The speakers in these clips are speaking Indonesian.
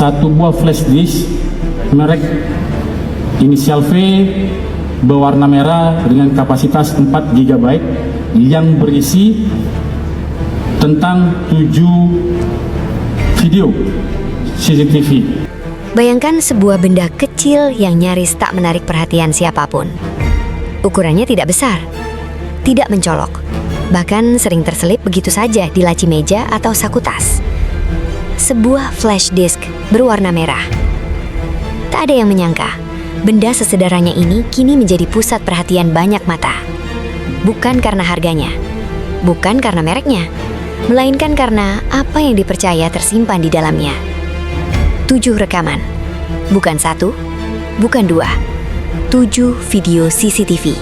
satu buah flash disk merek inisial V berwarna merah dengan kapasitas 4 GB yang berisi tentang 7 video CCTV. Bayangkan sebuah benda kecil yang nyaris tak menarik perhatian siapapun. Ukurannya tidak besar, tidak mencolok, bahkan sering terselip begitu saja di laci meja atau saku tas. Sebuah flash disk berwarna merah. Tak ada yang menyangka, benda sesederhana ini kini menjadi pusat perhatian banyak mata. Bukan karena harganya, bukan karena mereknya, melainkan karena apa yang dipercaya tersimpan di dalamnya. 7 rekaman, bukan 1, bukan 2, 7 video CCTV.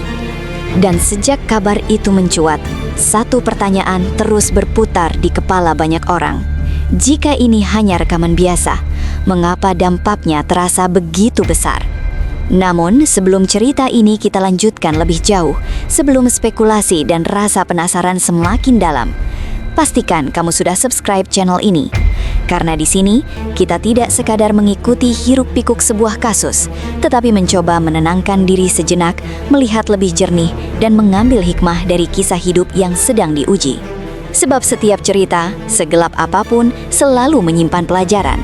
Dan sejak kabar itu mencuat, satu pertanyaan terus berputar di kepala banyak orang. Jika ini hanya rekaman biasa, mengapa dampaknya terasa begitu besar? Namun, sebelum cerita ini kita lanjutkan lebih jauh, sebelum spekulasi dan rasa penasaran semakin dalam, pastikan kamu sudah subscribe channel ini. Karena di sini, kita tidak sekadar mengikuti hiruk-pikuk sebuah kasus, tetapi mencoba menenangkan diri sejenak, melihat lebih jernih, dan mengambil hikmah dari kisah hidup yang sedang diuji. Sebab setiap cerita, segelap apapun, selalu menyimpan pelajaran.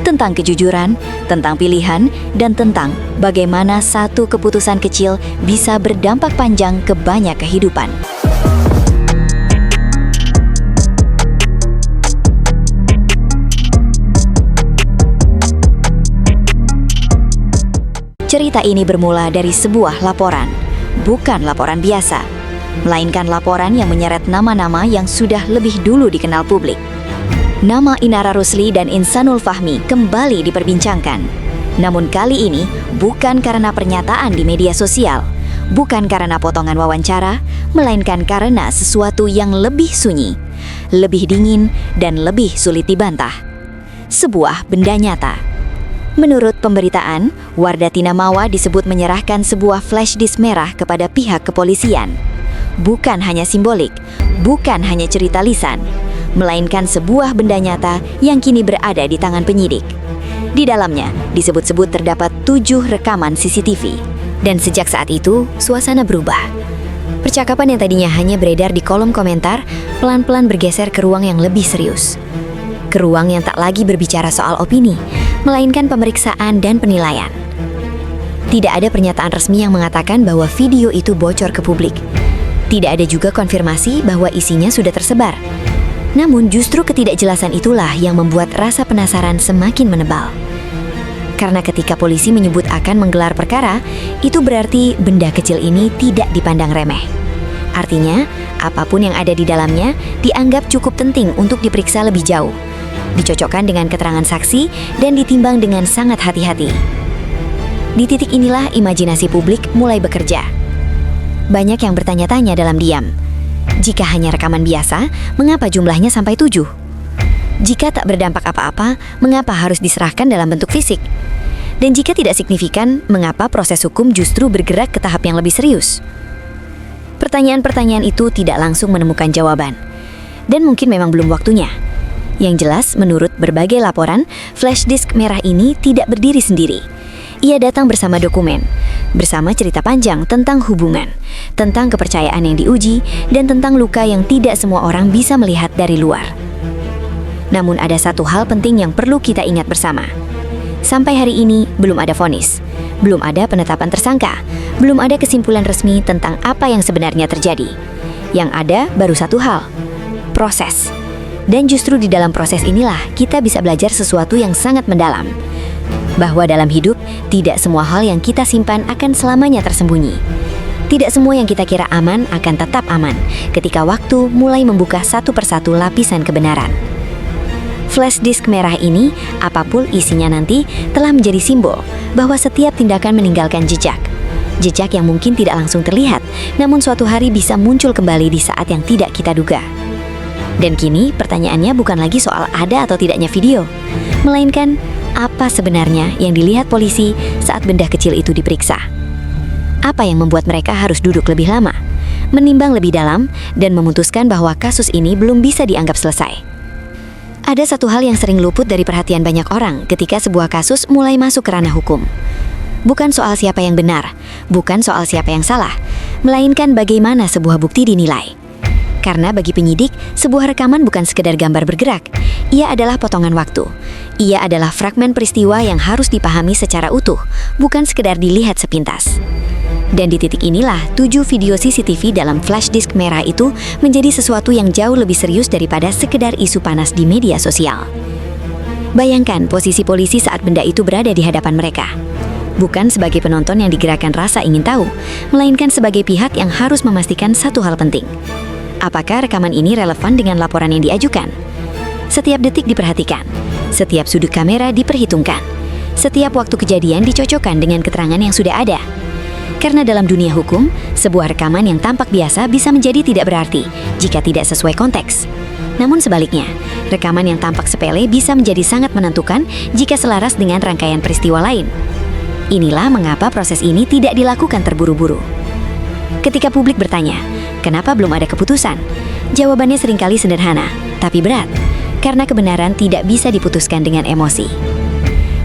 Tentang kejujuran, tentang pilihan, dan tentang bagaimana satu keputusan kecil bisa berdampak panjang ke banyak kehidupan. Cerita ini bermula dari sebuah laporan, bukan laporan biasa, melainkan laporan yang menyeret nama-nama yang sudah lebih dulu dikenal publik. Nama Inara Rusli dan Insanul Fahmi kembali diperbincangkan. Namun kali ini bukan karena pernyataan di media sosial, bukan karena potongan wawancara, melainkan karena sesuatu yang lebih sunyi, lebih dingin, dan lebih sulit dibantah. Sebuah benda nyata. Menurut pemberitaan, Wardatina Mawa disebut menyerahkan sebuah flash disk merah kepada pihak kepolisian. Bukan hanya simbolik, bukan hanya cerita lisan, melainkan sebuah benda nyata yang kini berada di tangan penyidik. Di dalamnya disebut-sebut terdapat 7 rekaman CCTV. Dan sejak saat itu, suasana berubah. Percakapan yang tadinya hanya beredar di kolom komentar, pelan-pelan bergeser ke ruang yang lebih serius. Ke ruang yang tak lagi berbicara soal opini, melainkan pemeriksaan dan penilaian. Tidak ada pernyataan resmi yang mengatakan bahwa video itu bocor ke publik. Tidak ada juga konfirmasi bahwa isinya sudah tersebar. Namun justru ketidakjelasan itulah yang membuat rasa penasaran semakin menebal. Karena ketika polisi menyebut akan menggelar perkara, itu berarti benda kecil ini tidak dipandang remeh. Artinya, apapun yang ada di dalamnya dianggap cukup penting untuk diperiksa lebih jauh, dicocokkan dengan keterangan saksi, dan ditimbang dengan sangat hati-hati. Di titik inilah imajinasi publik mulai bekerja. Banyak yang bertanya-tanya dalam diam. Jika hanya rekaman biasa, mengapa jumlahnya sampai 7? Jika tak berdampak apa-apa, mengapa harus diserahkan dalam bentuk fisik? Dan jika tidak signifikan, mengapa proses hukum justru bergerak ke tahap yang lebih serius? Pertanyaan-pertanyaan itu tidak langsung menemukan jawaban. Dan mungkin memang belum waktunya. Yang jelas, menurut berbagai laporan, flash disk merah ini tidak berdiri sendiri. Ia datang bersama dokumen, bersama cerita panjang tentang hubungan, tentang kepercayaan yang diuji, dan tentang luka yang tidak semua orang bisa melihat dari luar. Namun ada satu hal penting yang perlu kita ingat bersama. Sampai hari ini belum ada vonis, belum ada penetapan tersangka, belum ada kesimpulan resmi tentang apa yang sebenarnya terjadi. Yang ada baru satu hal, proses. Dan justru di dalam proses inilah kita bisa belajar sesuatu yang sangat mendalam. Bahwa dalam hidup, tidak semua hal yang kita simpan akan selamanya tersembunyi. Tidak semua yang kita kira aman akan tetap aman ketika waktu mulai membuka satu persatu lapisan kebenaran. Flash disk merah ini, apapun isinya nanti, telah menjadi simbol bahwa setiap tindakan meninggalkan jejak. Jejak yang mungkin tidak langsung terlihat, namun suatu hari bisa muncul kembali di saat yang tidak kita duga. Dan kini pertanyaannya bukan lagi soal ada atau tidaknya video, melainkan apa sebenarnya yang dilihat polisi saat benda kecil itu diperiksa. Apa yang membuat mereka harus duduk lebih lama, menimbang lebih dalam, dan memutuskan bahwa kasus ini belum bisa dianggap selesai. Ada satu hal yang sering luput dari perhatian banyak orang ketika sebuah kasus mulai masuk ke ranah hukum. Bukan soal siapa yang benar, bukan soal siapa yang salah, melainkan bagaimana sebuah bukti dinilai. Karena bagi penyidik, sebuah rekaman bukan sekedar gambar bergerak. Ia adalah potongan waktu. Ia adalah fragmen peristiwa yang harus dipahami secara utuh, bukan sekedar dilihat sepintas. Dan di titik inilah 7 video CCTV dalam flash disk merah itu menjadi sesuatu yang jauh lebih serius daripada sekedar isu panas di media sosial. Bayangkan posisi polisi saat benda itu berada di hadapan mereka. Bukan sebagai penonton yang digerakkan rasa ingin tahu, melainkan sebagai pihak yang harus memastikan satu hal penting. Apakah rekaman ini relevan dengan laporan yang diajukan? Setiap detik diperhatikan, setiap sudut kamera diperhitungkan, setiap waktu kejadian dicocokkan dengan keterangan yang sudah ada. Karena dalam dunia hukum, sebuah rekaman yang tampak biasa bisa menjadi tidak berarti jika tidak sesuai konteks. Namun sebaliknya, rekaman yang tampak sepele bisa menjadi sangat menentukan jika selaras dengan rangkaian peristiwa lain. Inilah mengapa proses ini tidak dilakukan terburu-buru. Ketika publik bertanya, kenapa belum ada keputusan? Jawabannya seringkali sederhana, tapi berat, karena kebenaran tidak bisa diputuskan dengan emosi.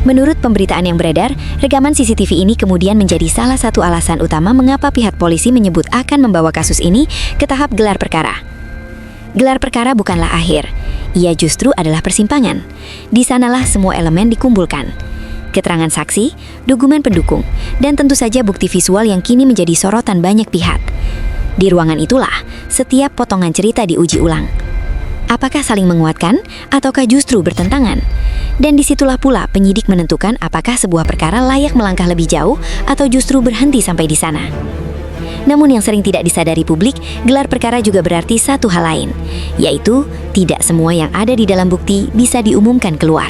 Menurut pemberitaan yang beredar, rekaman CCTV ini kemudian menjadi salah satu alasan utama mengapa pihak polisi menyebut akan membawa kasus ini ke tahap gelar perkara. Gelar perkara bukanlah akhir, ia justru adalah persimpangan. Di sanalah semua elemen dikumpulkan. Keterangan saksi, dokumen pendukung, dan tentu saja bukti visual yang kini menjadi sorotan banyak pihak. Di ruangan itulah, setiap potongan cerita diuji ulang. Apakah saling menguatkan, ataukah justru bertentangan? Dan disitulah pula penyidik menentukan apakah sebuah perkara layak melangkah lebih jauh atau justru berhenti sampai di sana. Namun yang sering tidak disadari publik, gelar perkara juga berarti satu hal lain, yaitu tidak semua yang ada di dalam bukti bisa diumumkan keluar.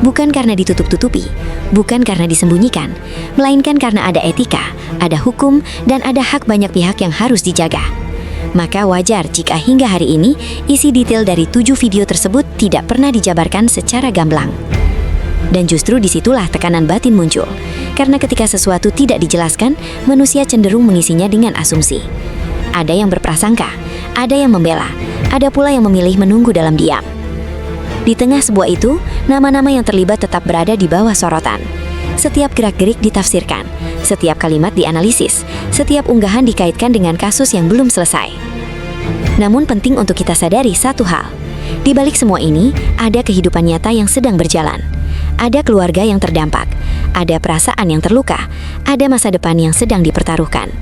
Bukan karena ditutup-tutupi, bukan karena disembunyikan, melainkan karena ada etika, ada hukum, dan ada hak banyak pihak yang harus dijaga. Maka wajar jika hingga hari ini isi detail dari 7 video tersebut tidak pernah dijabarkan secara gamblang. Dan justru disitulah tekanan batin muncul, karena ketika sesuatu tidak dijelaskan, manusia cenderung mengisinya dengan asumsi. Ada yang berprasangka, ada yang membela, ada pula yang memilih menunggu dalam diam. Di tengah sebuah itu, nama-nama yang terlibat tetap berada di bawah sorotan. Setiap gerak-gerik ditafsirkan, setiap kalimat dianalisis, setiap unggahan dikaitkan dengan kasus yang belum selesai. Namun penting untuk kita sadari satu hal. Di balik semua ini, ada kehidupan nyata yang sedang berjalan. Ada keluarga yang terdampak, ada perasaan yang terluka, ada masa depan yang sedang dipertaruhkan.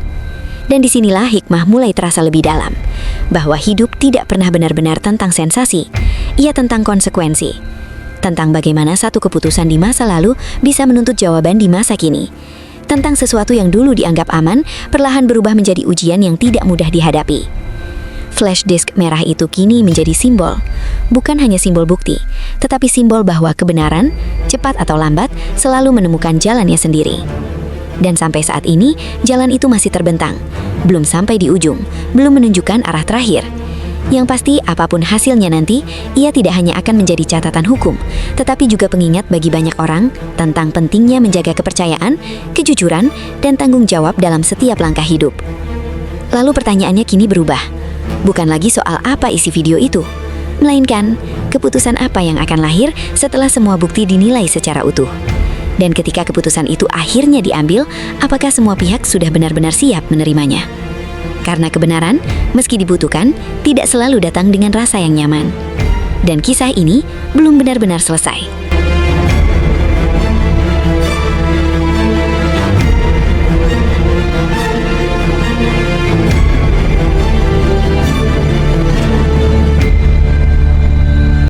Dan disinilah hikmah mulai terasa lebih dalam, bahwa hidup tidak pernah benar-benar tentang sensasi, ia tentang konsekuensi. Tentang bagaimana satu keputusan di masa lalu bisa menuntut jawaban di masa kini. Tentang sesuatu yang dulu dianggap aman, perlahan berubah menjadi ujian yang tidak mudah dihadapi. Flash disk merah itu kini menjadi simbol. Bukan hanya simbol bukti, tetapi simbol bahwa kebenaran, cepat atau lambat, selalu menemukan jalannya sendiri. Dan sampai saat ini, jalan itu masih terbentang. Belum sampai di ujung, belum menunjukkan arah terakhir. Yang pasti, apapun hasilnya nanti, ia tidak hanya akan menjadi catatan hukum, tetapi juga pengingat bagi banyak orang tentang pentingnya menjaga kepercayaan, kejujuran, dan tanggung jawab dalam setiap langkah hidup. Lalu pertanyaannya kini berubah. Bukan lagi soal apa isi video itu, melainkan keputusan apa yang akan lahir setelah semua bukti dinilai secara utuh. Dan ketika keputusan itu akhirnya diambil, apakah semua pihak sudah benar-benar siap menerimanya? Karena kebenaran, meski dibutuhkan, tidak selalu datang dengan rasa yang nyaman. Dan kisah ini belum benar-benar selesai.